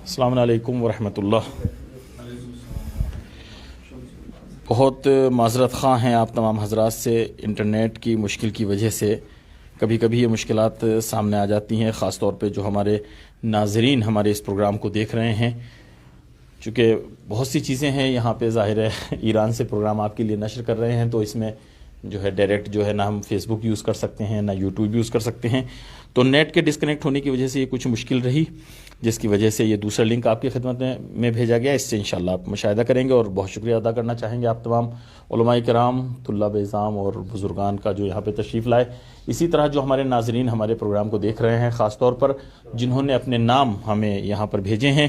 السلام علیکم ورحمۃ اللہ۔ بہت معذرت خواہ ہیں آپ تمام حضرات سے، انٹرنیٹ کی مشکل کی وجہ سے کبھی کبھی یہ مشکلات سامنے آ جاتی ہیں، خاص طور پہ جو ہمارے ناظرین ہمارے اس پروگرام کو دیکھ رہے ہیں، چونکہ بہت سی چیزیں ہیں یہاں پہ، ظاہر ہے ایران سے پروگرام آپ کے لیے نشر کر رہے ہیں، تو اس میں جو ہے ڈائریکٹ جو ہے نہ ہم فیس بک یوز کر سکتے ہیں نہ یوٹیوب یوز کر سکتے ہیں، تو نیٹ کے ڈسکنیکٹ ہونے کی وجہ سے یہ کچھ مشکل رہی، جس کی وجہ سے یہ دوسرا لنک آپ کی خدمت میں بھیجا گیا۔ اس سے انشاءاللہ آپ مشاہدہ کریں گے، اور بہت شکریہ ادا کرنا چاہیں گے آپ تمام علماء کرام، طلاب اعزام اور بزرگان کا جو یہاں پہ تشریف لائے۔ اسی طرح جو ہمارے ناظرین ہمارے پروگرام کو دیکھ رہے ہیں، خاص طور پر جنہوں نے اپنے نام ہمیں یہاں پر بھیجے ہیں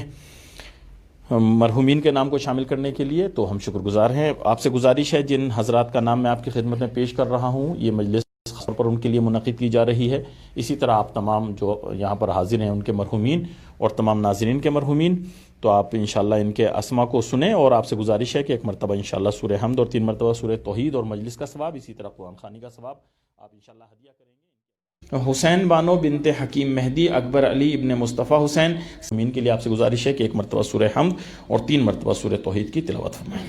مرحومین کے نام کو شامل کرنے کے لیے، تو ہم شکر گزار ہیں۔ آپ سے گزارش ہے، جن حضرات کا نام میں آپ کی خدمت میں پیش کر رہا ہوں، یہ مجلس خاص طور پر ان کے لیے منعقد کی جا رہی ہے۔ اسی طرح آپ تمام جو یہاں پر حاضر ہیں ان کے مرحومین اور تمام ناظرین کے مرحومین، تو آپ انشاءاللہ ان کے اسما کو سنیں، اور آپ سے گزارش ہے کہ ایک مرتبہ انشاءاللہ سورہ حمد اور 3 مرتبہ سورہ توحید اور مجلس کا ثواب، اسی طرح قرآن خوانی کا ثواب آپ انشاءاللہ ہدیہ کریں گے۔ حسین بانو بنت حکیم مہدی اکبر علی ابن مصطفیٰ حسین زمین کے لیے آپ سے گزارش ہے کہ ایک مرتبہ سورہ حمد اور 3 مرتبہ سورہ توحید کی تلاوت فرمائیں۔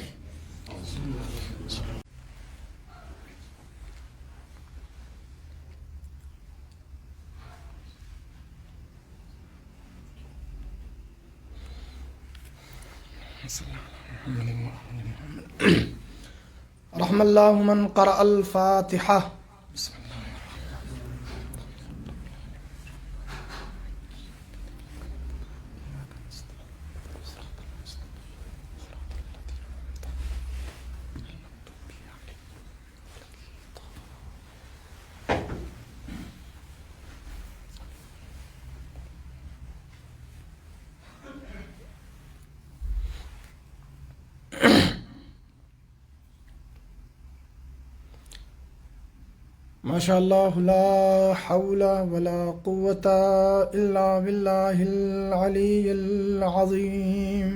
رحم اللہ من قرأ الفاتحہ۔ ماشاء اللہ، لا حول ولا قوة الا باللہ العلی العظیم۔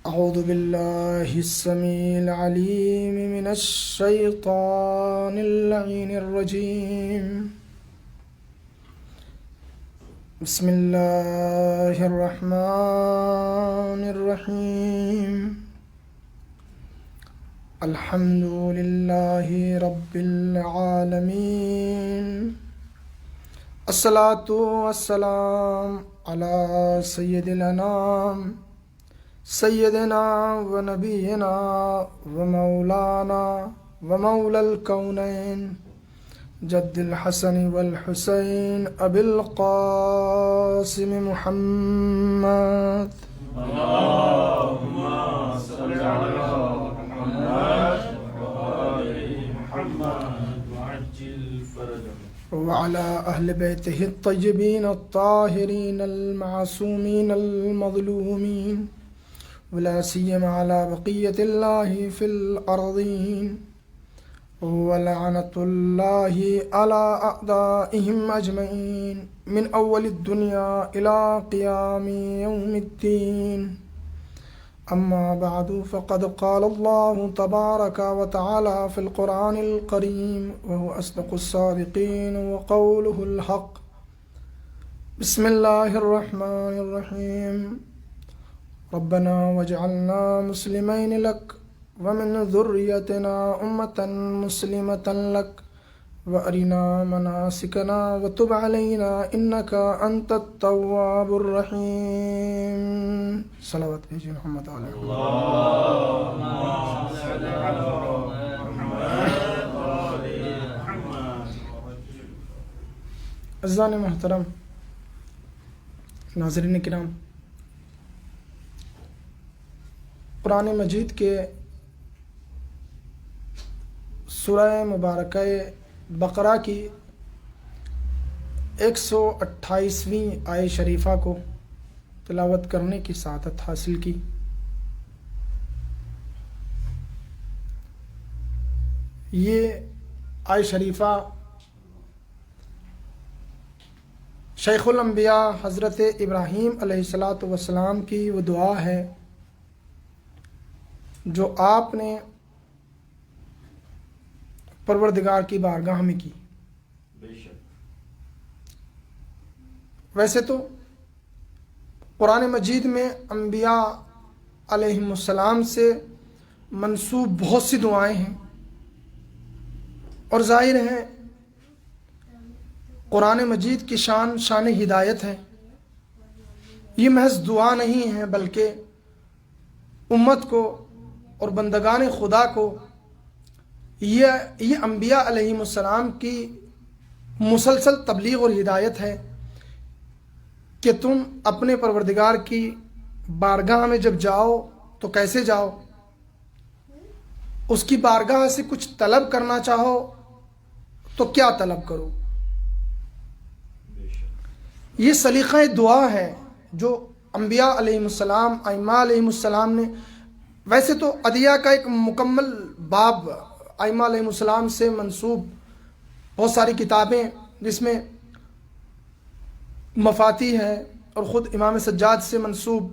اعوذ باللہ السمیع العلیم من الشیطان اللعین الرجیم۔ بسم اللہ الرحمن الرحیم۔ الحمد للہ رب العالمین، الصلاۃ والسلام علی سید الانام، سیدنا و نبینا و مولانا و مولا الکونین، جد الحسن والحسین ابی القاسم محمد۔ وعلى أهل بيته الطيبين الطاهرين المعصومين المظلومين، ولا سيما على بقية الله في الأرضين، ولعنة الله على أعدائهم أجمعين من أول الدنيا إلى قيام يوم الدين. أما بعد، فقد قال الله تبارك وتعالى في القرآن الكريم وهو أصدق الصادقين وقوله الحق. بسم الله الرحمن الرحيم. ربنا واجعلنا مسلمين لك ومن ذريتنا أمة مسلمة لك وأرنا مناسكنا وتب علينا إنك أنت التواب الرحيم. صلوات بھیجیے محمد علیہ اللهم صل على محمد۔ عزیزان محترم، ناظرین کرام، قرآن مجید کے سورہ مبارکہ بقرہ کی 128ویں آیت شریفہ کو تلاوت کرنے کی سعادت حاصل کی۔ یہ آیت شریفہ شیخ الانبیاء حضرت ابراہیم علیہ السلام کی وہ دعا ہے جو آپ نے پروردگار کی بارگاہ میں کی۔ ویسے تو قرآن مجید میں انبیاء علیہم السلام سے منسوب بہت سی دعائیں ہیں، اور ظاہر ہے قرآن مجید کی شان شان ہدایت ہے، یہ محض دعا نہیں ہے بلکہ امت کو اور بندگان خدا کو یہ انبیاء علیہم السلام کی مسلسل تبلیغ اور ہدایت ہے کہ تم اپنے پروردگار کی بارگاہ میں جب جاؤ تو کیسے جاؤ، اس کی بارگاہ سے کچھ طلب کرنا چاہو تو کیا طلب کرو۔ یہ سلیقہ دعا ہے جو انبیاء علیہم السلام، ائمہ علیہم السلام نے، ویسے تو ادعیہ کا ایک مکمل باب ائمہ علیہم السلام سے منسوب بہت ساری کتابیں، جس میں مفاتیح ہے اور خود امام سجاد سے منسوب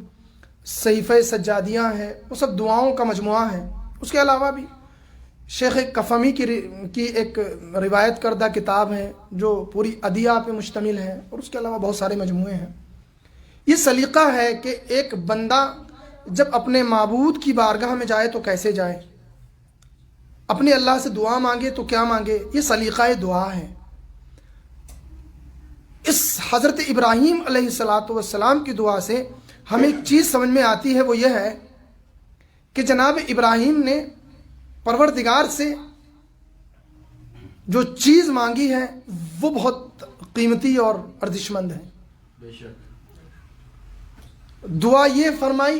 صحیفہ سجادیاں ہیں، وہ سب دعاؤں کا مجموعہ ہے۔ اس کے علاوہ بھی شیخ کفمی کی ایک روایت کردہ کتاب ہے جو پوری ادعیہ پہ مشتمل ہے، اور اس کے علاوہ بہت سارے مجموعے ہیں۔ یہ سلیقہ ہے کہ ایک بندہ جب اپنے معبود کی بارگاہ میں جائے تو کیسے جائے، اپنے اللہ سے دعا مانگے تو کیا مانگے، یہ سلیقہ دعا ہے۔ اس حضرت ابراہیم علیہ السلام کی دعا سے ہمیں ایک چیز سمجھ میں آتی ہے، وہ یہ ہے کہ جناب ابراہیم نے پروردگار سے جو چیز مانگی ہے وہ بہت قیمتی اور ارزشمند ہے۔ بے شک دعا یہ فرمائی،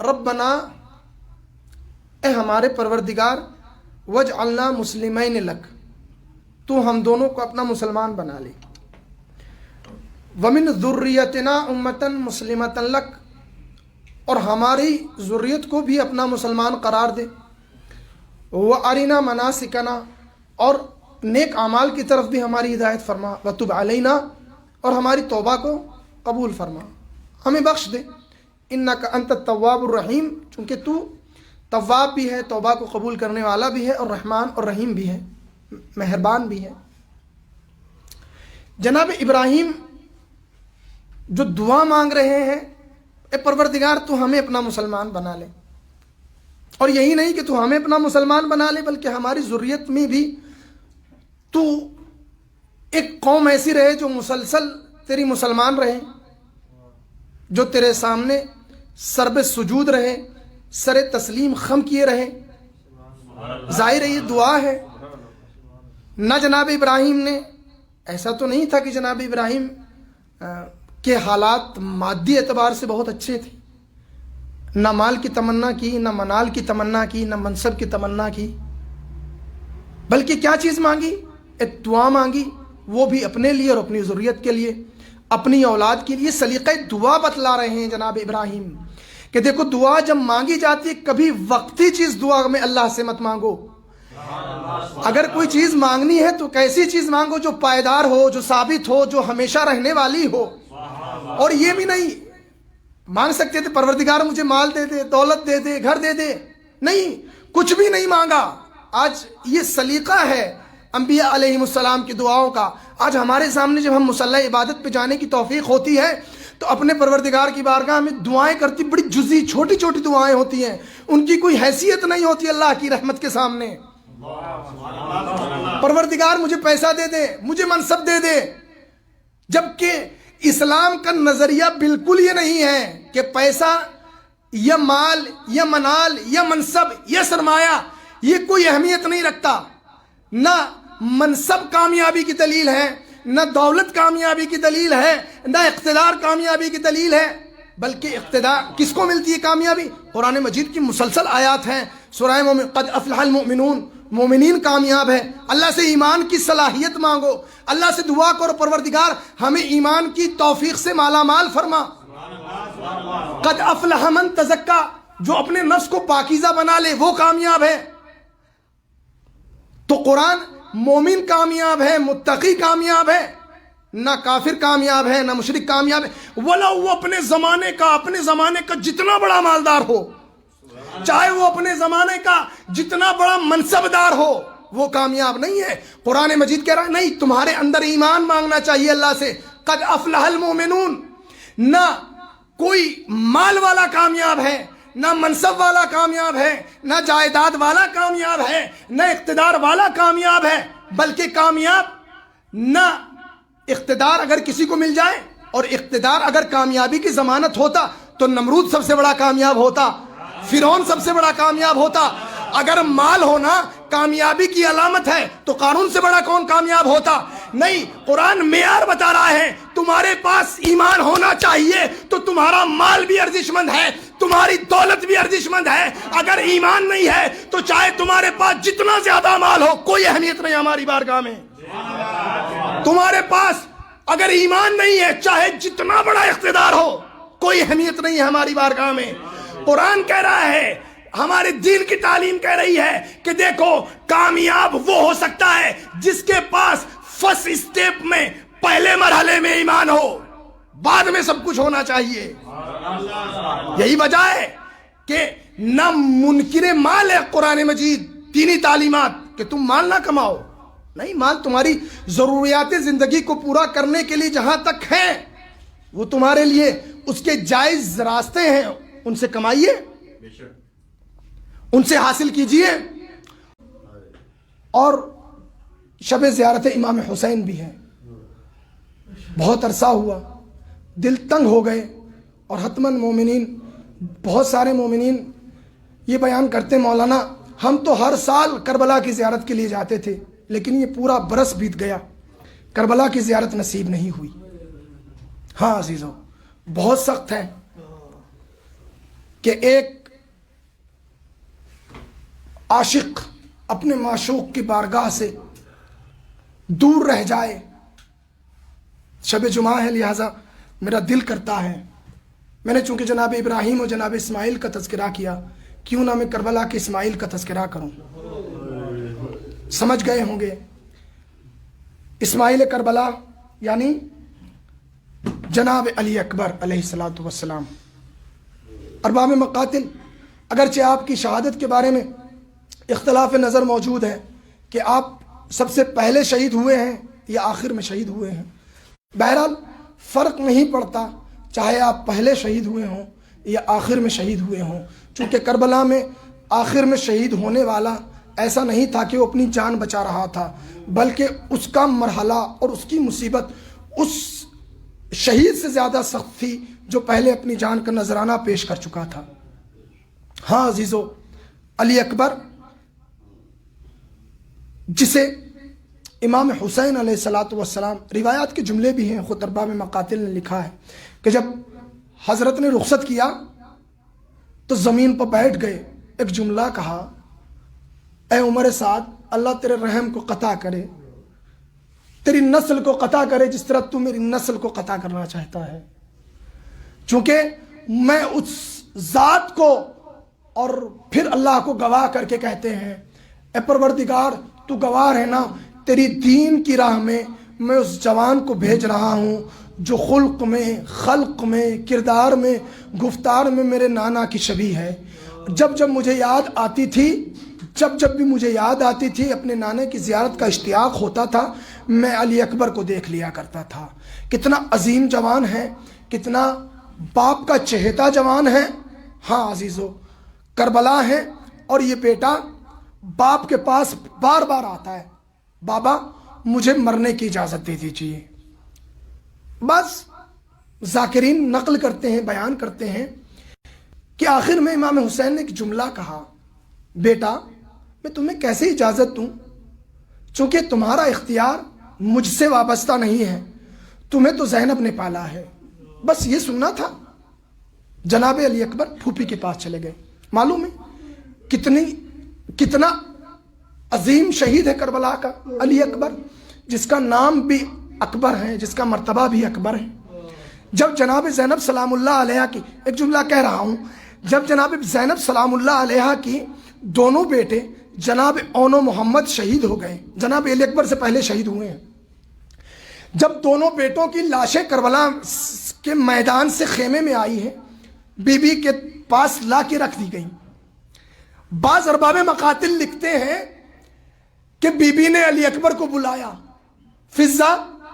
ربنا، اے ہمارے پروردگار، وجعلنا مسلمین لک، تو ہم دونوں کو اپنا مسلمان بنا لے، ومن ذریتنا امتا مسلمتا لک، اور ہماری ذریت کو بھی اپنا مسلمان قرار دے، وارنا مناسکنا، اور نیک اعمال کی طرف بھی ہماری ہدایت فرما، وتب علینا، اور ہماری توبہ کو قبول فرما، ہمیں بخش دے، انک انت التواب الرحیم، چونکہ تو تواب بھی ہے، توبہ کو قبول کرنے والا بھی ہے، اور رحمان اور رحیم بھی ہے، مہربان بھی ہے۔ جناب ابراہیم جو دعا مانگ رہے ہیں، اے پروردگار تو ہمیں اپنا مسلمان بنا لے، اور یہی نہیں کہ تو ہمیں اپنا مسلمان بنا لے بلکہ ہماری ذریت میں بھی تو ایک قوم ایسی رہے جو مسلسل تیری مسلمان رہے، جو تیرے سامنے سرب سجود رہے، سر تسلیم خم کیے رہے۔ ظاہر ہے یہ دعا ہے۔ نہ جناب ابراہیم نے، ایسا تو نہیں تھا کہ جناب ابراہیم کے حالات مادی اعتبار سے بہت اچھے تھے، نہ مال کی تمنا کی، نہ منال کی تمنا کی، نہ منصب کی تمنا کی، بلکہ کیا چیز مانگی؟ ایک دعا مانگی، وہ بھی اپنے لیے اور اپنی ذریت کے لیے، اپنی اولاد کے لیے۔ سلیقہ دعا بتلا رہے ہیں جناب ابراہیم کہ دیکھو دعا جب مانگی جاتی ہے، کبھی وقتی چیز دعا میں اللہ سے مت مانگو۔ اگر کوئی چیز مانگنی ہے تو کیسی چیز مانگو جو پائیدار ہو، جو ثابت ہو، جو ہمیشہ رہنے والی ہو۔ اور یہ بھی نہیں مانگ سکتے تھے پروردگار مجھے مال دے دے، دولت دے دے، گھر دے دے، نہیں، کچھ بھی نہیں مانگا۔ آج یہ سلیقہ ہے انبیاء علیہم السلام کی دعاؤں کا۔ آج ہمارے سامنے جب ہم مصلی عبادت پہ جانے کی توفیق ہوتی ہے تو اپنے پروردگار کی بارگاہ میں دعائیں کرتی، بڑی جزئی چھوٹی چھوٹی دعائیں ہوتی ہیں، ان کی کوئی حیثیت نہیں ہوتی اللہ کی رحمت کے سامنے۔ پروردگار مجھے پیسہ دے دے، مجھے منصب دے دے، جبکہ اسلام کا نظریہ بالکل یہ نہیں ہے کہ پیسہ یا مال یا منال یا منصب یا سرمایہ یہ کوئی اہمیت نہیں رکھتا۔ نہ منصب کامیابی کی دلیل ہے، نہ دولت کامیابی کی دلیل ہے، نہ اقتدار کامیابی کی دلیل ہے، بلکہ اقتدار کس کو ملتی ہے کامیابی؟ قرآن مجید کی مسلسل آیات ہیں، سورہ مومن، قد افلح المؤمنون، مومنین کامیاب ہے۔ اللہ سے ایمان کی صلاحیت مانگو، اللہ سے دعا کرو پروردگار ہمیں ایمان کی توفیق سے مالا مال فرما۔ قد افلح من تزکا، جو اپنے نفس کو پاکیزہ بنا لے وہ کامیاب ہے۔ تو قرآن مومن کامیاب ہے، متقی کامیاب ہے، نہ کافر کامیاب ہے، نہ مشرک کامیاب ہے، ولا وہ اپنے زمانے کا جتنا بڑا مالدار ہو، چاہے وہ اپنے زمانے کا جتنا بڑا منصبدار ہو، وہ کامیاب نہیں ہے۔ قرآن مجید کہہ رہا ہے نہیں، تمہارے اندر ایمان مانگنا چاہیے اللہ سے۔ قد افلح المؤمنون، نہ کوئی مال والا کامیاب ہے، نہ منصب والا کامیاب ہے، نہ جائیداد والا کامیاب ہے، نہ اقتدار والا کامیاب ہے، بلکہ کامیاب نہ اقتدار اگر کسی کو مل جائے، اور اقتدار اگر کامیابی کی ضمانت ہوتا تو نمرود سب سے بڑا کامیاب ہوتا، فرعون سب سے بڑا کامیاب ہوتا۔ اگر مال ہونا کامیابی کی علامت ہے تو قارون سے بڑا کون کامیاب ہوتا؟ نہیں، قرآن معیار بتا رہا ہے، تمہارے پاس ایمان ہونا چاہیے تو تمہارا مال بھی ارزش مند ہے، تمہاری دولت بھی ارزش مند ہے۔ اگر ایمان نہیں ہے تو چاہے تمہارے پاس جتنا زیادہ مال ہو، کوئی اہمیت نہیں ہماری بارگاہ میں۔ تمہارے پاس اگر ایمان نہیں ہے، چاہے جتنا بڑا اقتدار ہو، کوئی اہمیت نہیں ہے ہماری بارگاہ میں۔ قرآن کہہ رہا ہے، ہمارے دین کی تعلیم کہہ رہی ہے کہ دیکھو، کامیاب وہ ہو سکتا ہے جس کے پاس فرسٹ اسٹیپ میں، پہلے مرحلے میں ایمان ہو، بعد میں سب کچھ ہونا چاہیے۔ یہی وجہ ہے کہ نہ منکر مال ہے قرآن مجید، دینی تعلیمات کہ تم مال نہ کماؤ، نہیں، مال تمہاری ضروریات زندگی کو پورا کرنے کے لیے جہاں تک ہے، وہ تمہارے لیے اس کے جائز راستے ہیں، ان سے کمائیے، ان سے حاصل کیجئے۔ اور شب زیارت امام حسین بھی ہے، بہت عرصہ ہوا، دل تنگ ہو گئے، اور حتماً مومنین، بہت سارے مومنین یہ بیان کرتے، مولانا ہم تو ہر سال کربلا کی زیارت کے لیے جاتے تھے، لیکن یہ پورا برس بیت گیا، کربلا کی زیارت نصیب نہیں ہوئی۔ ہاں عزیزو، بہت سخت ہے کہ ایک عاشق اپنے معشوق کی بارگاہ سے دور رہ جائے۔ شب جمعہ ہے، لہٰذا میرا دل کرتا ہے، میں نے چونکہ جناب ابراہیم اور جناب اسماعیل کا تذکرہ کیا، کیوں نہ میں کربلا کے اسماعیل کا تذکرہ کروں۔ سمجھ گئے ہوں گے، اسماعیل کربلا یعنی جناب علی اکبر علیہ الصلوۃ والسلام۔ ارباب مقاتل، اگرچہ آپ کی شہادت کے بارے میں اختلاف نظر موجود ہے کہ آپ سب سے پہلے شہید ہوئے ہیں یا آخر میں شہید ہوئے ہیں، بہرحال فرق نہیں پڑتا، چاہے آپ پہلے شہید ہوئے ہوں یا آخر میں شہید ہوئے ہوں، چونکہ کربلا میں آخر میں شہید ہونے والا ایسا نہیں تھا کہ وہ اپنی جان بچا رہا تھا، بلکہ اس کا مرحلہ اور اس کی مصیبت اس شہید سے زیادہ سخت تھی جو پہلے اپنی جان کا نذرانہ پیش کر چکا تھا۔ ہاں عزیزو، علی اکبر جسے امام حسین علیہ الصلوۃ والسلام، روایات کے جملے بھی ہیں، خود ارباب مقاتل نے لکھا ہے کہ جب حضرت نے رخصت کیا تو زمین پر بیٹھ گئے، ایک جملہ کہا، اے عمر سعد، اللہ تیرے رحم کو قطع کرے، تیری نسل کو قطع کرے جس طرح تو میری نسل کو قطع کرنا چاہتا ہے، چونکہ میں اس ذات کو، اور پھر اللہ کو گواہ کر کے کہتے ہیں، اے پروردگار تو گواہ ہے نا، تیری دین کی راہ میں میں اس جوان کو بھیج رہا ہوں جو خلق میں، خلق میں، کردار میں، گفتار میں میرے نانا کی شبیہ ہے۔ جب جب مجھے یاد آتی تھی، جب بھی مجھے یاد آتی تھی، اپنے نانے کی زیارت کا اشتیاق ہوتا تھا، میں علی اکبر کو دیکھ لیا کرتا تھا۔ کتنا عظیم جوان ہے، کتنا باپ کا چہیتا جوان ہے۔ ہاں عزیزو، کربلا ہے، اور یہ بیٹا باپ کے پاس بار بار آتا ہے، بابا مجھے مرنے کی اجازت دے دیجیے۔ بس ذاکرین نقل کرتے ہیں، بیان کرتے ہیں کہ آخر میں امام حسین نے ایک جملہ کہا، بیٹا میں تمہیں کیسے اجازت دوں، چونکہ تمہارا اختیار مجھ سے وابستہ نہیں ہے، تمہیں تو زینب نے پالا ہے۔ بس یہ سننا تھا۔ جناب علی اکبر پھوپھی کے پاس چلے گئے۔ معلوم ہے کتنا عظیم شہید ہے کربلا کا علی اکبر، جس کا نام بھی اکبر ہے، جس کا مرتبہ بھی اکبر ہے۔ جب جناب زینب سلام اللہ علیہ کی، ایک جملہ کہہ رہا ہوں، جب جناب زینب سلام اللہ علیہ کی دونوں بیٹے جناب اون و محمد شہید ہو گئے، جناب علی اکبر سے پہلے شہید ہوئے ہیں، جب دونوں بیٹوں کی لاشیں کربلا کے میدان سے خیمے میں آئی ہیں، بی بی کے پاس لا کے رکھ دی گئیں۔ بعض ارباب مقاتل لکھتے ہیں کہ بی بی نے علی اکبر کو بلایا، فضہ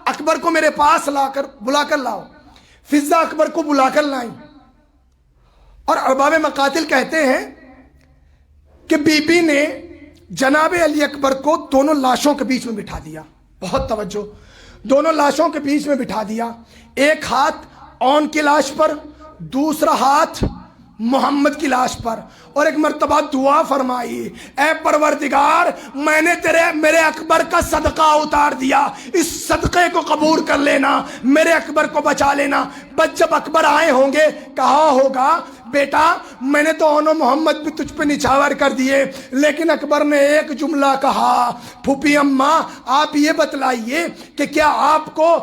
اکبر کو میرے پاس بلا کر لاؤ، فضہ اکبر کو بلا کر لائیں، اور ارباب مقاتل کہتے ہیں کہ بی بی نے جناب علی اکبر کو دونوں لاشوں کے بیچ میں بٹھا دیا. بہت توجہ, دونوں لاشوں کے بیچ میں بٹھا دیا, ایک ہاتھ اون کی لاش پر, دوسرا ہاتھ محمد کی لاش پر, اور ایک مرتبہ دعا فرمائی, اے پروردگار میں نے میرے اکبر کا صدقہ اتار دیا, اس صدقے کو قبول کر لینا, میرے اکبر کو بچا لینا. بس جب اکبر آئے ہوں گے کہا ہوگا بیٹا میں نے تو اونو محمد بھی تجھ پہ نچھاور کر دیے, لیکن اکبر نے ایک جملہ کہا, پھوپھی اماں آپ یہ بتلائیے کہ کیا آپ کو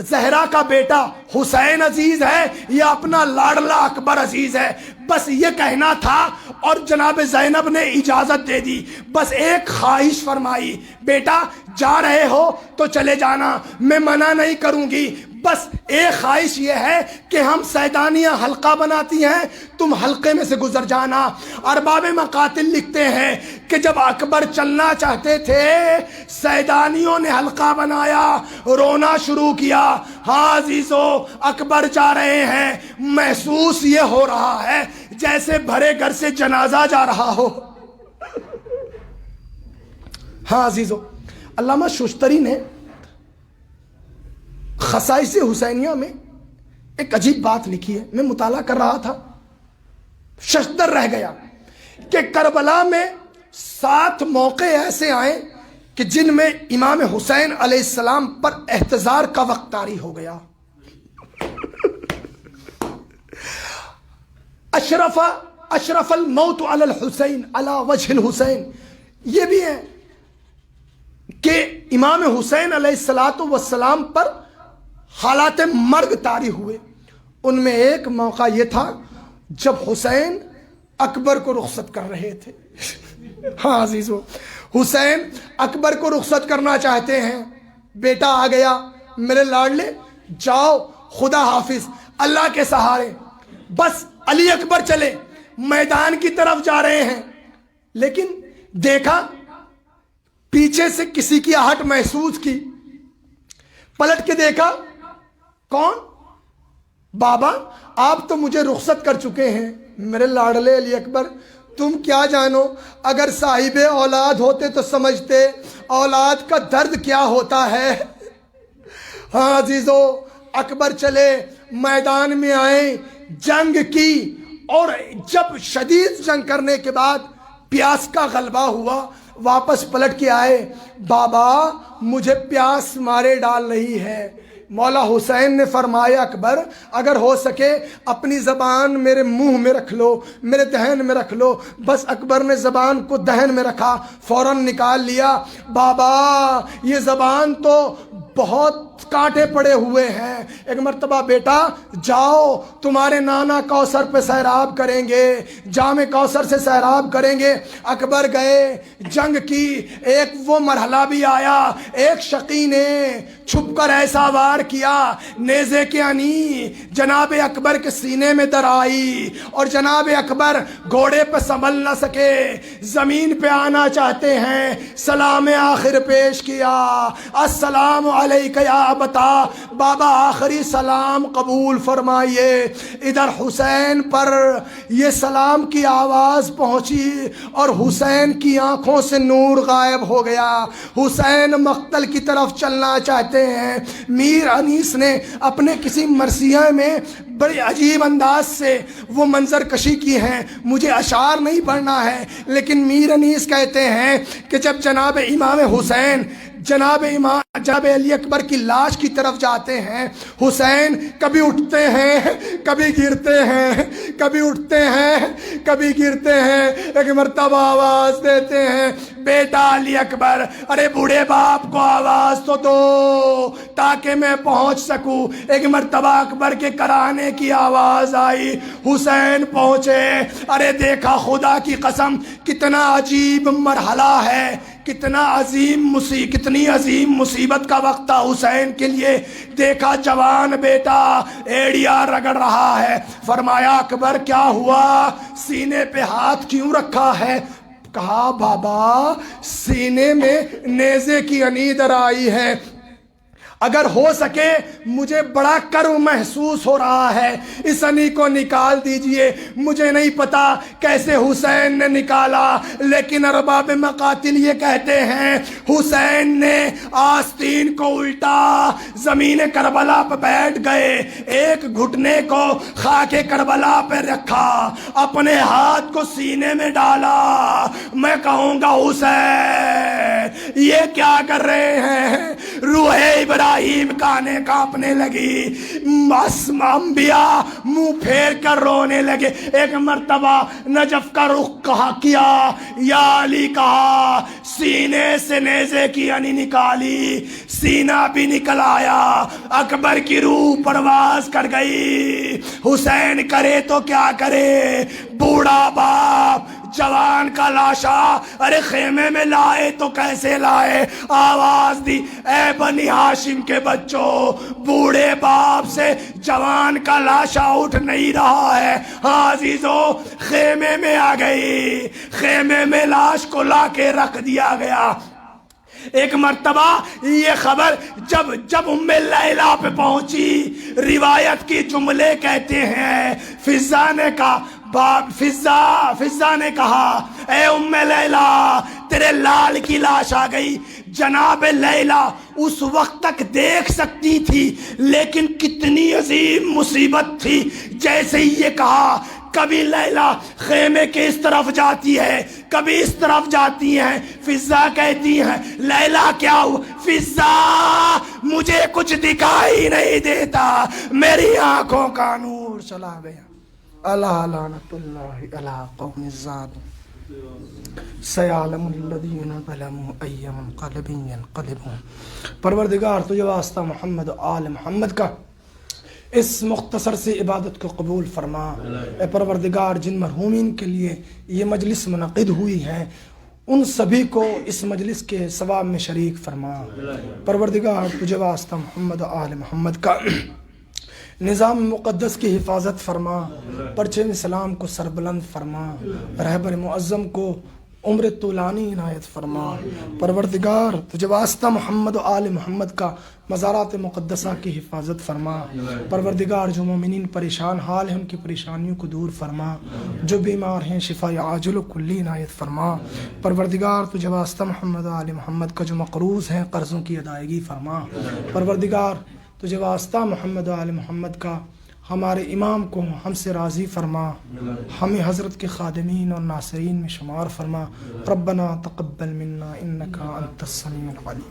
زہرا کا بیٹا حسین عزیز ہے یا اپنا لاڈلا اکبر عزیز ہے؟ بس یہ کہنا تھا اور جناب زینب نے اجازت دے دی. بس ایک خواہش فرمائی, بیٹا جا رہے ہو تو چلے جانا, میں منع نہیں کروں گی, بس ایک خواہش یہ ہے کہ ہم سیدانیاں حلقہ بناتی ہیں, تم حلقے میں سے گزر جانا. ارباب مقاتل لکھتے ہیں کہ جب اکبر چلنا چاہتے تھے سیدانیوں نے حلقہ بنایا, رونا شروع کیا. ہاں عزیزو اکبر جا رہے ہیں, محسوس یہ ہو رہا ہے جیسے بھرے گھر سے جنازہ جا رہا ہو. ہاں عزیزو, علامہ ششتری نے خصائص حسینیہ میں ایک عجیب بات لکھی ہے. میں مطالعہ کر رہا تھا, ششدر رہ گیا کہ کربلا میں 7 موقع ایسے آئے کہ جن میں امام حسین علیہ السلام پر احتضار کا وقت طاری ہو گیا. اشرف الموت علی الحسین علی وجہ الحسین, یہ بھی ہے کہ امام حسین علیہ السلام پر حالات مرگ طاری ہوئے. ان میں ایک موقع یہ تھا جب حسین اکبر کو رخصت کر رہے تھے. ہاں عزیزو, حسین اکبر کو رخصت کرنا چاہتے ہیں, بیٹا آ گیا میرے لاڈلے, جاؤ خدا حافظ اللہ کے سہارے. بس علی اکبر چلے, میدان کی طرف جا رہے ہیں, لیکن دیکھا پیچھے سے کسی کی آہٹ محسوس کی, پلٹ کے دیکھا کون؟ بابا آپ تو مجھے رخصت کر چکے ہیں. میرے لاڈلے علی اکبر تم کیا جانو, اگر صاحب اولاد ہوتے تو سمجھتے اولاد کا درد کیا ہوتا ہے. ہاں عزیزو, اکبر چلے, میدان میں آئے, جنگ کی, اور جب شدید جنگ کرنے کے بعد پیاس کا غلبہ ہوا, واپس پلٹ کے آئے, بابا مجھے پیاس مارے ڈال رہی ہے. مولا حسین نے فرمایا اکبر اگر ہو سکے اپنی زبان میرے منہ میں رکھ لو, میرے دہن میں رکھ لو. بس اکبر نے زبان کو دہن میں رکھا, فوراً نکال لیا. بابا یہ زبان تو بہت کانٹے پڑے ہوئے ہیں. ایک مرتبہ بیٹا جاؤ تمہارے نانا کوثر پہ سیراب کریں گے, جام کوثر سے سیراب کریں گے. اکبر گئے, جنگ کی, ایک وہ مرحلہ بھی آیا, ایک شقی نے چھپ کر ایسا وار کیا, نیزے کے انی جناب اکبر کے سینے میں در آئی, اور جناب اکبر گھوڑے پہ سنبھل نہ سکے, زمین پہ آنا چاہتے ہیں, سلام آخر پیش کیا, السلام علیکہ یا بتا. بابا آخری سلام قبول فرمائیے. ادھر حسین پر یہ سلام کی آواز پہنچی اور حسین کی آنکھوں سے نور غائب ہو گیا. حسین مقتل کی طرف چلنا چاہتے ہیں. میر انیس نے اپنے کسی مرثیہ میں بڑے عجیب انداز سے وہ منظر کشی کی ہے, مجھے اشعار نہیں پڑھنا ہے, لیکن میر انیس کہتے ہیں کہ جب جناب امام حسین جناب علی اکبر کی لاش کی طرف جاتے ہیں, حسین کبھی اٹھتے ہیں کبھی گرتے ہیں, کبھی اٹھتے ہیں کبھی گرتے ہیں. ایک مرتبہ آواز دیتے ہیں, بیٹا علی اکبر ارے بوڑھے باپ کو آواز تو دو تاکہ میں پہنچ سکوں. ایک مرتبہ اکبر کے کرانے کی آواز آئی, حسین پہنچے. ارے دیکھا خدا کی قسم کتنا عجیب مرحلہ ہے, کتنی عظیم مصیبت کا وقت تھا حسین کے لیے. دیکھا جوان بیٹا ایڑیا رگڑ رہا ہے. فرمایا اکبر کیا ہوا, سینے پہ ہاتھ کیوں رکھا ہے؟ کہا بابا سینے میں نیزے کی انی در آئی ہے. اگر ہو سکے مجھے بڑا کرب محسوس ہو رہا ہے، اس انی کو نکال دیجئے۔ مجھے نہیں پتا کیسے حسین نے نکالا، لیکن ارباب مقاتل یہ کہتے ہیں حسین نے آستین کو الٹا زمین کربلا پہ بیٹھ گئے، ایک گھٹنے کو خاک کربلا پہ رکھا، اپنے ہاتھ کو سینے میں ڈالا۔ میں کہوں گا حسین یہ کیا کر رہے ہیں؟ روح ابراہیم کانے کانپنے لگی، انبیاء منہ پھیر کر رونے لگے۔ ایک مرتبہ نجف کا رخ کیا، یا علی کہا، سینے سے نیزے کی انی نکالی، سینہ بھی نکل آیا، اکبر کی روح پرواز کر گئی۔ حسین کرے تو کیا کرے، بوڑھا باپ جوان کا لاشا، ارے خیمے میں لائے تو کیسے لائے؟ آواز دی، اے بنی ہاشم کے بچوں، بوڑھے باپ سے جوان کا لاشا اٹھ نہیں رہا ہے۔ ہاں عزیزو، خیمے میں آ گئی، خیمے میں لاش کو لا کے رکھ دیا گیا۔ ایک مرتبہ یہ خبر جب ام لیلہ پہ پہنچی، روایت کی جملے کہتے ہیں، فضا نے کہا، فضا نے کہا، اے ام لیلہ تیرے لال کی لاش آ گئی۔ جناب لیلہ اس وقت تک دیکھ سکتی تھی، لیکن کتنی عظیم مصیبت تھی۔ جیسے ہی یہ کہا، کبھی لیلہ خیمے کے اس طرف جاتی ہے، کبھی اس طرف جاتی ہیں۔ فضا کہتی ہیں، لیلہ کیا ہوا؟ فضا مجھے کچھ دکھائی نہیں دیتا، میری آنکھوں کا نور چلا گیا۔ اللہ لعنت اللہ علی قوم الظالمین، سیعلم الذین ظلموا ای منقلب ینقلبون۔ پروردگار تجھے واسطہ محمد و آل محمد کا اس مختصر سے عبادت کو قبول فرما۔ اے پروردگار جن مرحومین کے لیے یہ مجلس منعقد ہوئی ہے، ان سبھی کو اس مجلس کے ثواب میں شریک فرما۔ پروردگار تجھے واسطہ محمد و آل محمد کا نظام مقدس کی حفاظت فرما، پرچم اسلام کو سربلند فرما، رہبر معظم کو عمر طولانی عنایت فرما۔ پروردگار تجھے واسطہ محمد و آل محمد کا مزارات مقدسہ کی حفاظت فرما۔ پروردگار جو مومنین پریشان حال ہیں ان کی پریشانیوں کو دور فرما، جو بیمار ہیں شفا عاجل و کلی عنایت فرما۔ پروردگار تجھے واسطہ محمد و آل محمد کا جو مقروض ہیں قرضوں کی ادائیگی فرما۔ پروردگار تجھے واسطہ محمد و آل محمد کا ہمارے امام کو ہم سے راضی فرما، ہمیں حضرت کے خادمین اور ناصرین میں شمار فرما۔ ربنا تقبل منا انکا انت السمیع العلیم۔